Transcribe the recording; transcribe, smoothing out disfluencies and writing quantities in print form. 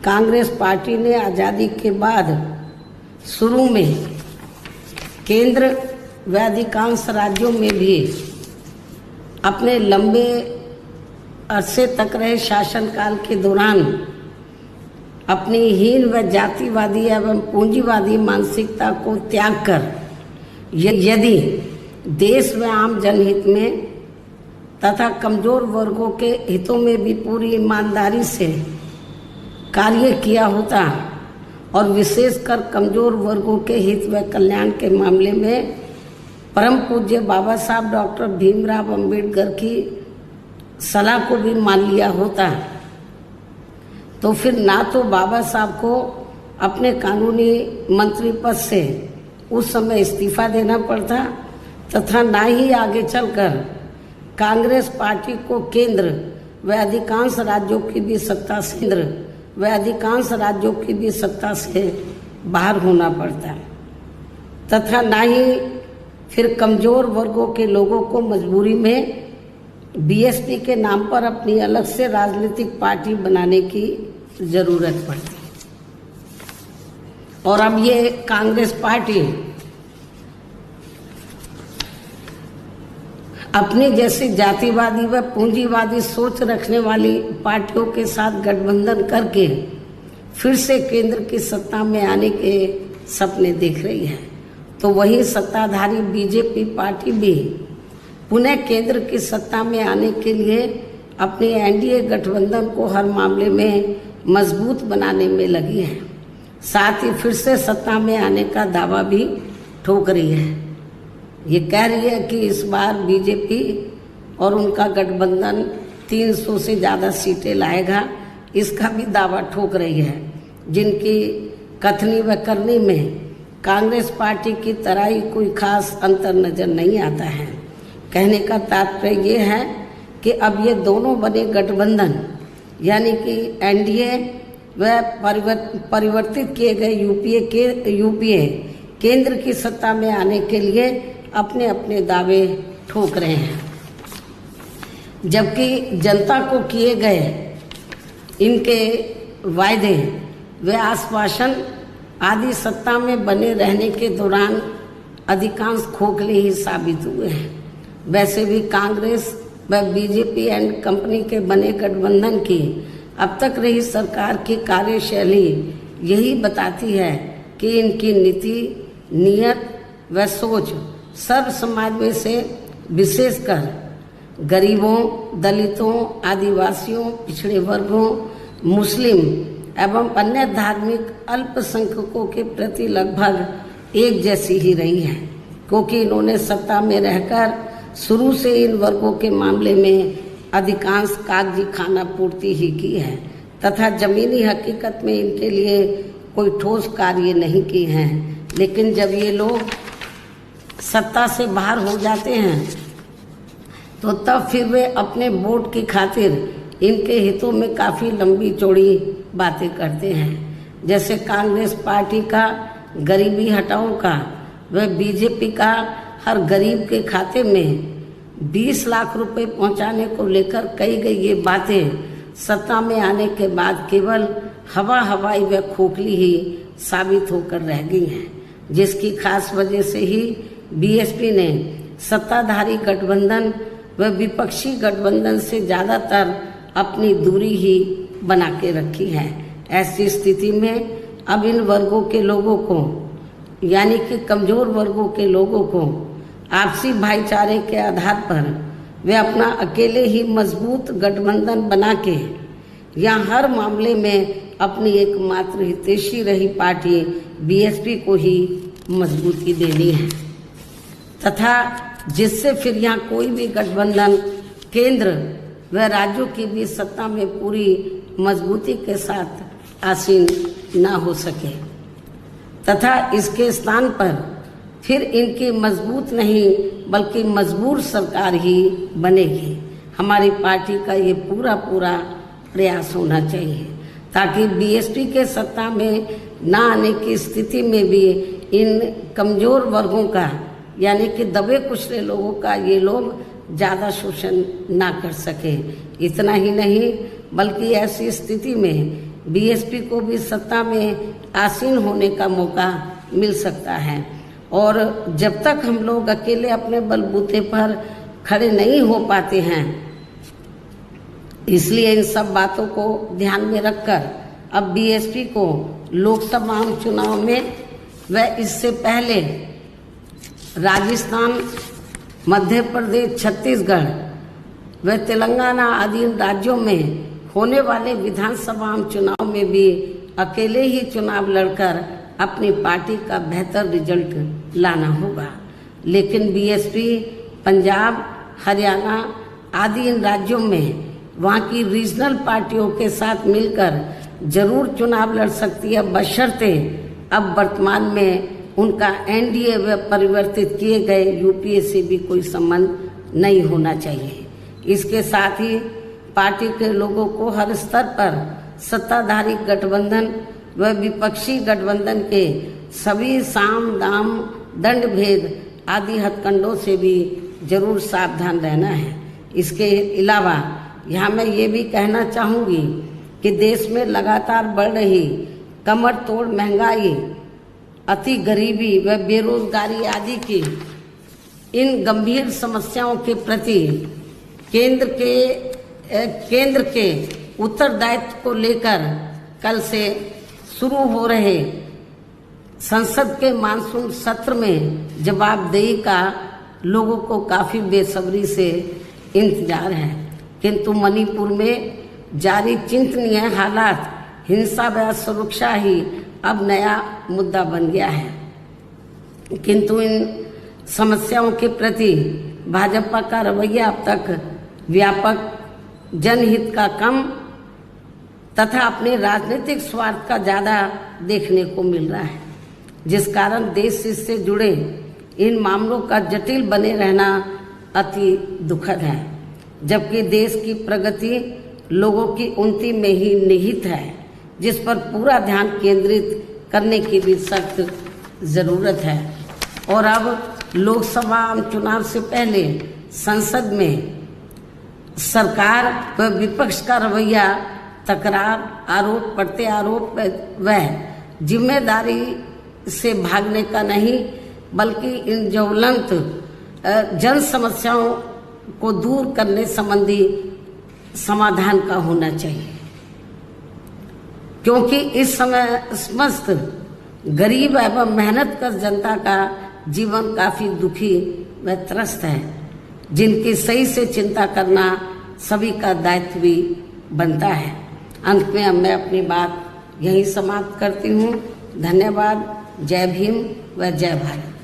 Congress party ने आज़ादी के बाद शुरू में केंद्र व अधिकांश राज्यों में भी अपने लंबे अरसे तक रहे शासनकाल के दौरान अपनी हीन व जातिवादी एवं पूंजीवादी मानसिकता को त्याग कर यदि देश व आम जनहित में तथा कमजोर वर्गों के हितों में भी पूरी ईमानदारी से कार्य किया होता और विशेषकर कमजोर वर्गों के हित व कल्याण के मामले में परम पूज्य बाबा साहब डॉक्टर भीमराव अंबेडकर की सलाह को भी मान लिया होता, तो फिर ना तो बाबा साहब को अपने कानूनी मंत्री पद से उस समय इस्तीफा देना पड़ता तथा ना ही आगे चलकर कांग्रेस पार्टी को केंद्र व अधिकांश राज्यों की भी सत्ता से बाहर होना पड़ता तथा ना ही फिर कमजोर वर्गों के लोगों को मजबूरी में बीएसपी के नाम पर अपनी अलग से राजनीतिक पार्टी बनाने की जरूरत पड़ती। और अब ये कांग्रेस पार्टी अपनी जैसी जातिवादी व पूंजीवादी सोच रखने वाली पार्टियों के साथ गठबंधन करके फिर से केंद्र की सत्ता में आने के सपने देख रही है, तो वही सत्ताधारी बीजेपी पार्टी भी पुनः केंद्र की सत्ता में आने के लिए अपने एनडीए गठबंधन को हर मामले में मजबूत बनाने में लगी है। साथ ही फिर से सत्ता में आने का दावा भी ठोक रही है। ये कह रही है कि इस बार बीजेपी और उनका गठबंधन 300 से ज़्यादा सीटें लाएगा, इसका भी दावा ठोक रही है। जिनकी कथनी व करनी में कांग्रेस पार्टी की तरह ही कोई खास अंतर नजर नहीं आता है। कहने का तात्पर्य ये है कि अब ये दोनों बने गठबंधन यानी कि एनडीए व परिवर्तित किए गए यूपीए केंद्र की सत्ता में आने के लिए अपने अपने दावे ठोक रहे हैं, जबकि जनता को किए गए इनके वायदे व आश्वासन आदि सत्ता में बने रहने के दौरान अधिकांश खोखले ही साबित हुए हैं। वैसे भी कांग्रेस व बीजेपी एंड कंपनी के बने गठबंधन की अब तक रही सरकार की कार्यशैली यही बताती है कि इनकी नीति, नियत व सोच सर्व समाज में से विशेषकर गरीबों, दलितों, आदिवासियों, पिछड़े वर्गों, मुस्लिम एवं अन्य धार्मिक अल्पसंख्यकों के प्रति लगभग एक जैसी ही रही है, क्योंकि इन्होंने सत्ता में रहकर शुरू से इन वर्गों के मामले में अधिकांश कागजी खाना पूर्ति ही की है तथा जमीनी हकीकत में इनके लिए कोई ठोस कार्य नहीं की है। लेकिन जब ये लोग सत्ता से बाहर हो जाते हैं तो तब फिर वे अपने वोट की खातिर इनके हितों में काफ़ी लंबी चौड़ी बातें करते हैं। जैसे कांग्रेस पार्टी का गरीबी हटाओ का व बीजेपी का हर गरीब के खाते में 20 लाख रुपए पहुंचाने को लेकर कही गई ये बातें सत्ता में आने के बाद केवल हवाई व खोखली ही साबित होकर रह गई हैं, जिसकी खास वजह से ही बीएसपी ने सत्ताधारी गठबंधन व विपक्षी गठबंधन से ज़्यादातर अपनी दूरी ही बना के रखी है। ऐसी स्थिति में अब इन वर्गों के लोगों को यानी कि कमजोर वर्गों के लोगों को आपसी भाईचारे के आधार पर वे अपना अकेले ही मजबूत गठबंधन बना के या हर मामले में अपनी एकमात्र हितैषी रही पार्टी बीएसपी को ही मजबूती देनी है तथा जिससे फिर यहाँ कोई भी गठबंधन केंद्र व राज्यों की भी सत्ता में पूरी मजबूती के साथ आसीन ना हो सके तथा इसके स्थान पर फिर इनकी मजबूत नहीं बल्कि मजबूर सरकार ही बनेगी। हमारी पार्टी का ये पूरा प्रयास होना चाहिए ताकि बीएसपी के सत्ता में ना आने की स्थिति में भी इन कमजोर वर्गों का यानी कि दबे कुचले लोगों का ये लोग ज़्यादा शोषण ना कर सके। इतना ही नहीं बल्कि ऐसी स्थिति में बीएसपी को भी सत्ता में आसीन होने का मौका मिल सकता है। और जब तक हम लोग अकेले अपने बलबूते पर खड़े नहीं हो पाते हैं, इसलिए इन सब बातों को ध्यान में रखकर अब बीएसपी को लोकसभा चुनाव में व इससे पहले राजस्थान, मध्य प्रदेश, छत्तीसगढ़ व तेलंगाना आदि राज्यों में होने वाले विधानसभा चुनाव में भी अकेले ही चुनाव लड़कर अपनी पार्टी का बेहतर रिजल्ट लाना होगा। लेकिन बीएसपी पंजाब, हरियाणा आदि इन राज्यों में वहाँ की रीजनल पार्टियों के साथ मिलकर जरूर चुनाव लड़ सकती है, बशर्ते अब वर्तमान में उनका एनडीए व परिवर्तित किए गए यूपीए से भी कोई संबंध नहीं होना चाहिए। इसके साथ ही पार्टी के लोगों को हर स्तर पर सत्ताधारी गठबंधन व विपक्षी गठबंधन के सभी साम दाम दंड भेद आदि हथकंडों से भी जरूर सावधान रहना है। इसके अलावा यहाँ मैं ये भी कहना चाहूँगी कि देश में लगातार बढ़ रही कमर तोड़ महंगाई, अति गरीबी व बेरोजगारी आदि की इन गंभीर समस्याओं के प्रति केंद्र के उत्तरदायित्व को लेकर कल से शुरू हो रहे संसद के मानसून सत्र में जवाबदेही का लोगों को काफी बेसब्री से इंतजार है। किंतु मणिपुर में जारी चिंतनीय हालात, हिंसा व सुरक्षा ही अब नया मुद्दा बन गया है। किंतु इन समस्याओं के प्रति भाजपा का रवैया अब तक व्यापक जनहित का कम तथा अपने राजनीतिक स्वार्थ का ज्यादा देखने को मिल रहा है, जिस कारण देश से जुड़े इन मामलों का जटिल बने रहना अति दुखद है। जबकि देश की प्रगति लोगों की उन्नति में ही निहित है, जिस पर पूरा ध्यान केंद्रित करने की भी सख्त जरूरत है। और अब लोकसभा चुनाव से पहले संसद में सरकार व विपक्ष का रवैया तकरार, आरोप प्रत्यारोप व जिम्मेदारी से भागने का नहीं, बल्कि इन ज्वलंत जन समस्याओं को दूर करने संबंधी समाधान का होना चाहिए। क्योंकि इस समय समस्त गरीब एवं मेहनत कर जनता का जीवन काफी दुखी व त्रस्त है, जिनकी सही से चिंता करना सभी का दायित्व भी बनता है। अंत में मैं अपनी बात यहीं समाप्त करती हूँ। धन्यवाद। जय भीम व जय भारत।